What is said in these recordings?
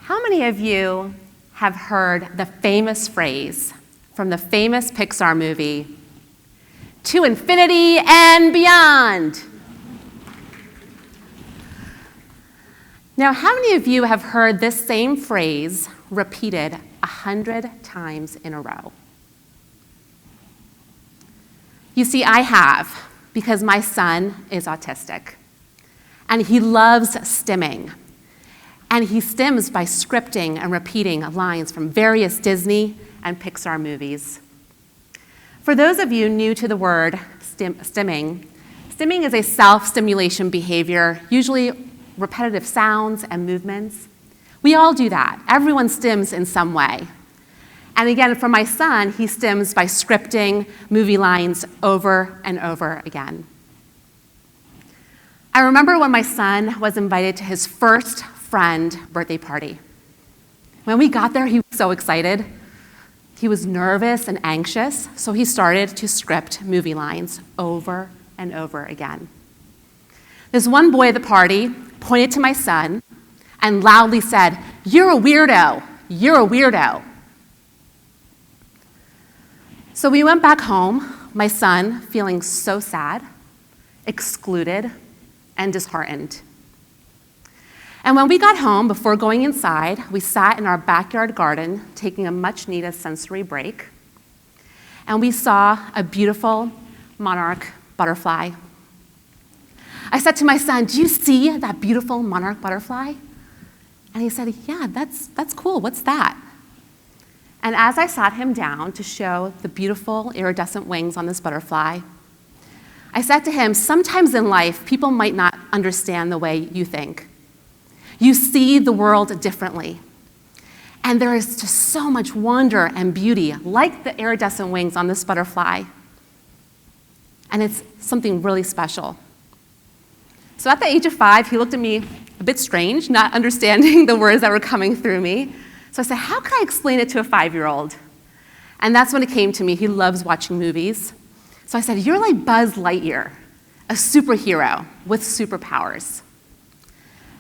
How many of you have heard the famous phrase from the famous Pixar movie, "To infinity and beyond"? Now, how many of you have heard this same phrase repeated 100 times in a row? You see, I have, because my son is autistic, and he loves stimming. And he stims by scripting and repeating lines from various Disney and Pixar movies. For those of you new to the word stimming is a self-stimulation behavior, usually repetitive sounds and movements. We all do that. Everyone stims in some way. And again, for my son, he stims by scripting movie lines over and over again. I remember when my son was invited to his first friend birthday party. When we got there, he was so excited. He was nervous and anxious, so he started to script movie lines over and over again. This one boy at the party pointed to my son and loudly said, "You're a weirdo, you're a weirdo." So we went back home, my son feeling so sad, excluded, and disheartened. And when we got home, before going inside, we sat in our backyard garden, taking a much-needed sensory break, and we saw a beautiful monarch butterfly. I said to my son, "Do you see that beautiful monarch butterfly?" And he said, "Yeah, that's cool. What's that?" And as I sat him down to show the beautiful iridescent wings on this butterfly, I said to him, "Sometimes in life, people might not understand the way you think. You see the world differently. And there is just so much wonder and beauty, like the iridescent wings on this butterfly. And it's something really special." So at the age of 5, he looked at me a bit strange, not understanding the words that were coming through me. So I said, "How can I explain it to a 5-year-old? And that's when it came to me. He loves watching movies. So I said, "You're like Buzz Lightyear, a superhero with superpowers."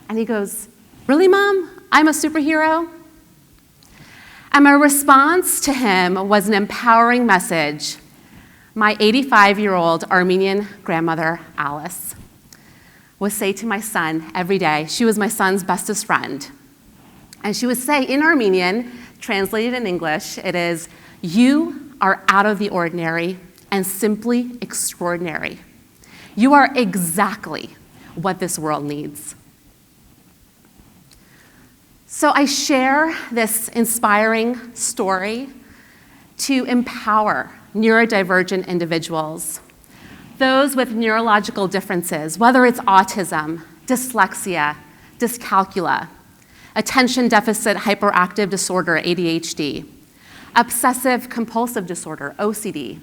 And he goes, "Really, Mom? I'm a superhero?" And my response to him was an empowering message my 85-year-old Armenian grandmother, Alice, would say to my son every day. She was my son's bestest friend. And she would say in Armenian, translated in English, it is, "You are out of the ordinary and simply extraordinary. You are exactly what this world needs." So I share this inspiring story to empower neurodivergent individuals, those with neurological differences, whether it's autism, dyslexia, dyscalculia, attention deficit hyperactive disorder, ADHD, obsessive compulsive disorder, OCD,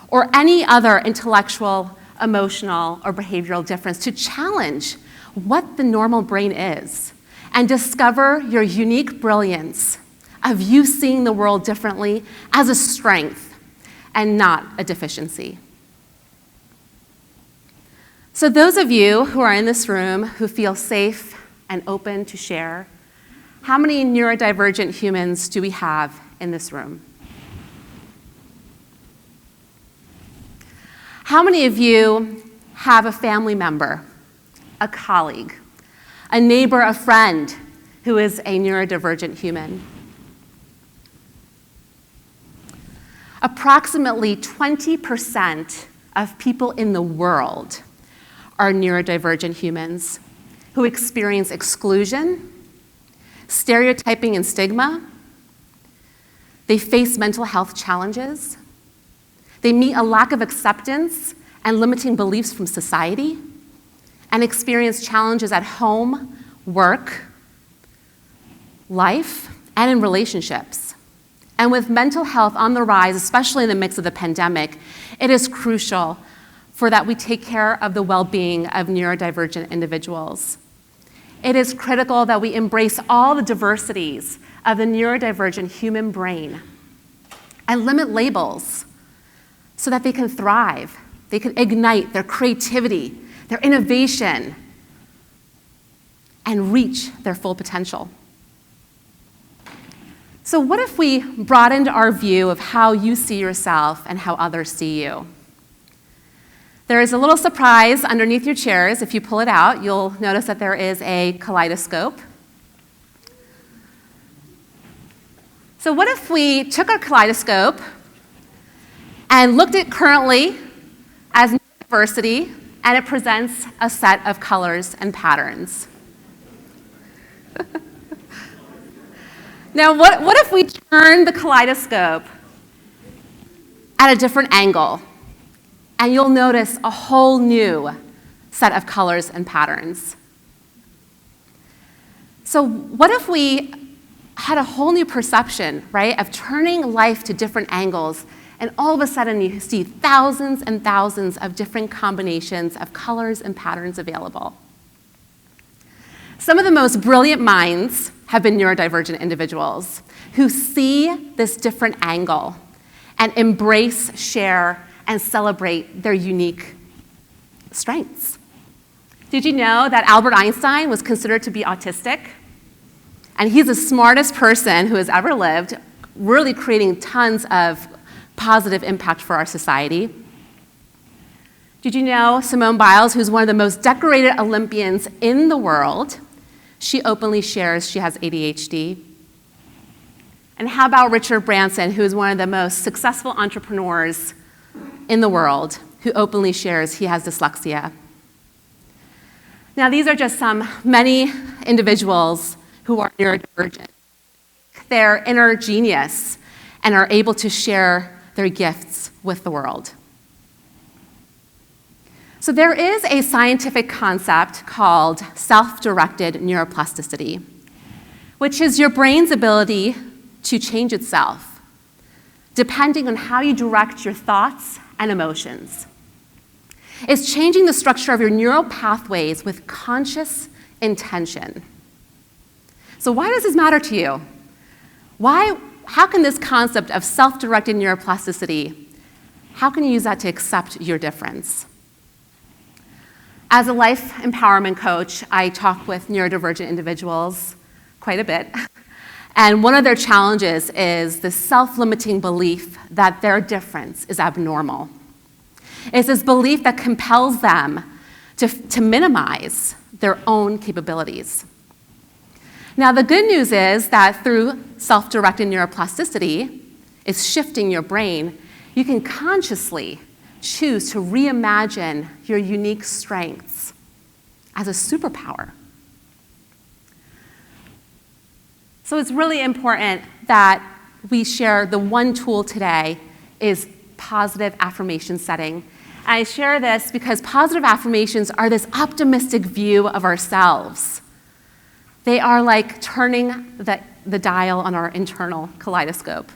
or any other intellectual, emotional, or behavioral difference, to challenge what the normal brain is and discover your unique brilliance of you seeing the world differently as a strength and not a deficiency. So those of you who are in this room who feel safe and open to share, how many neurodivergent humans do we have in this room? How many of you have a family member, a colleague, a neighbor, a friend who is a neurodivergent human? Approximately 20% of people in the world are neurodivergent humans who experience exclusion, stereotyping and stigma. They face mental health challenges. They meet a lack of acceptance and limiting beliefs from society, and experience challenges at home, work, life, and in relationships. And with mental health on the rise, especially in the midst of the pandemic, it is crucial for that we take care of the well-being of neurodivergent individuals. It is critical that we embrace all the diversities of the neurodivergent human brain and limit labels so that they can thrive, they can ignite their creativity, their innovation, and reach their full potential. So what if we broadened our view of how you see yourself and how others see you? There is a little surprise underneath your chairs. If you pull it out, you'll notice that there is a kaleidoscope. So what if we took our kaleidoscope and looked at currently as neurodiversity, and it presents a set of colors and patterns? Now, what if we turn the kaleidoscope at a different angle, and you'll notice a whole new set of colors and patterns? So what if we had a whole new perception, right, of turning life to different angles, and all of a sudden you see thousands and thousands of different combinations of colors and patterns available? Some of the most brilliant minds have been neurodivergent individuals who see this different angle and embrace, share, and celebrate their unique strengths. Did you know that Albert Einstein was considered to be autistic? And he's the smartest person who has ever lived, really creating tons of positive impact for our society. Did you know Simone Biles, who's one of the most decorated Olympians in the world, she openly shares she has ADHD? And how about Richard Branson, who is one of the most successful entrepreneurs in the world, who openly shares he has dyslexia? Now, these are just many individuals who are neurodivergent. They're inner genius and are able to share their gifts with the world. So there is a scientific concept called self-directed neuroplasticity, which is your brain's ability to change itself, depending on how you direct your thoughts and emotions. It's changing the structure of your neural pathways with conscious intention. So why does this matter to you? How can this concept of self-directed neuroplasticity, how can you use that to accept your difference? As a life empowerment coach, I talk with neurodivergent individuals quite a bit. And one of their challenges is the self-limiting belief that their difference is abnormal. It's this belief that compels them to minimize their own capabilities. Now, the good news is that through self-directed neuroplasticity, it's shifting your brain, you can consciously choose to reimagine your unique strengths as a superpower. So it's really important that we share the one tool today is positive affirmation setting. And I share this because positive affirmations are this optimistic view of ourselves. They are like turning the dial on our internal kaleidoscope.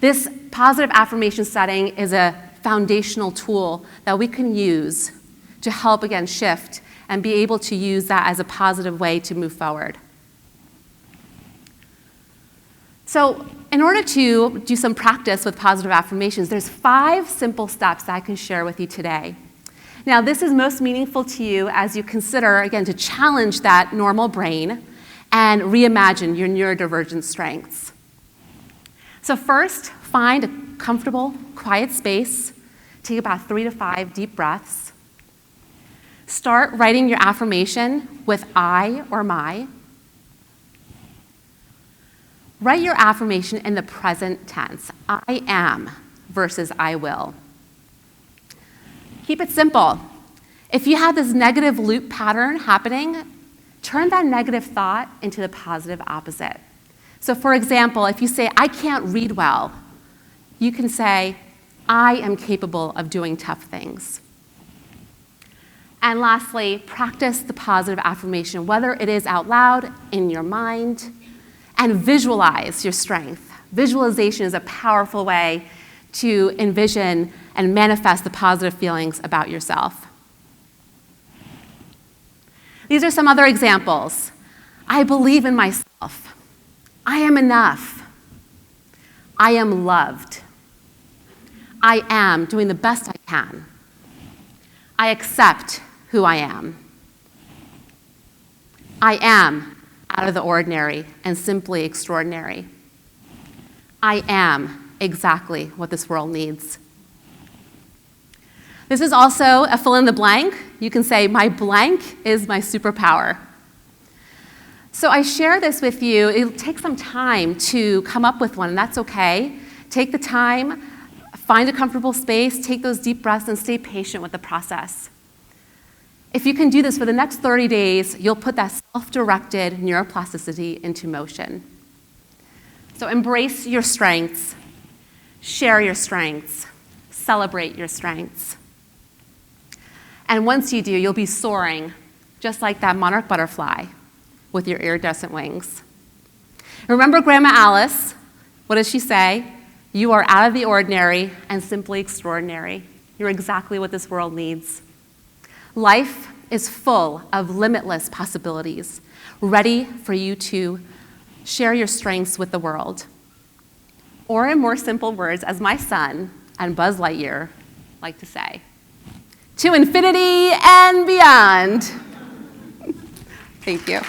This positive affirmation setting is a foundational tool that we can use to help, again, shift and be able to use that as a positive way to move forward. So in order to do some practice with positive affirmations, there's 5 simple steps that I can share with you today. Now, this is most meaningful to you as you consider, again, to challenge that normal brain and reimagine your neurodivergent strengths. So first, find a comfortable, quiet space. Take about 3 to 5 deep breaths. Start writing your affirmation with I or my. Write your affirmation in the present tense. I am versus I will. Keep it simple. If you have this negative loop pattern happening, turn that negative thought into the positive opposite. So for example, if you say, I can't read well, you can say, I am capable of doing tough things. And lastly, practice the positive affirmation, whether it is out loud, in your mind, and visualize your strength. Visualization is a powerful way to envision and manifest the positive feelings about yourself. These are some other examples. I believe in myself. I am enough. I am loved. I am doing the best I can. I accept who I am. I am out of the ordinary and simply extraordinary. I am exactly what this world needs. This is also a fill in the blank. You can say, my blank is my superpower. So I share this with you. It'll take some time to come up with one, and that's okay. Take the time, find a comfortable space, take those deep breaths, and stay patient with the process. If you can do this for the next 30 days, you'll put that self-directed neuroplasticity into motion. So embrace your strengths, share your strengths, celebrate your strengths. And once you do, you'll be soaring, just like that monarch butterfly, with your iridescent wings. Remember Grandma Alice? What does she say? You are out of the ordinary and simply extraordinary. You're exactly what this world needs. Life is full of limitless possibilities, ready for you to share your strengths with the world. Or in more simple words, as my son and Buzz Lightyear like to say, to infinity and beyond. Thank you.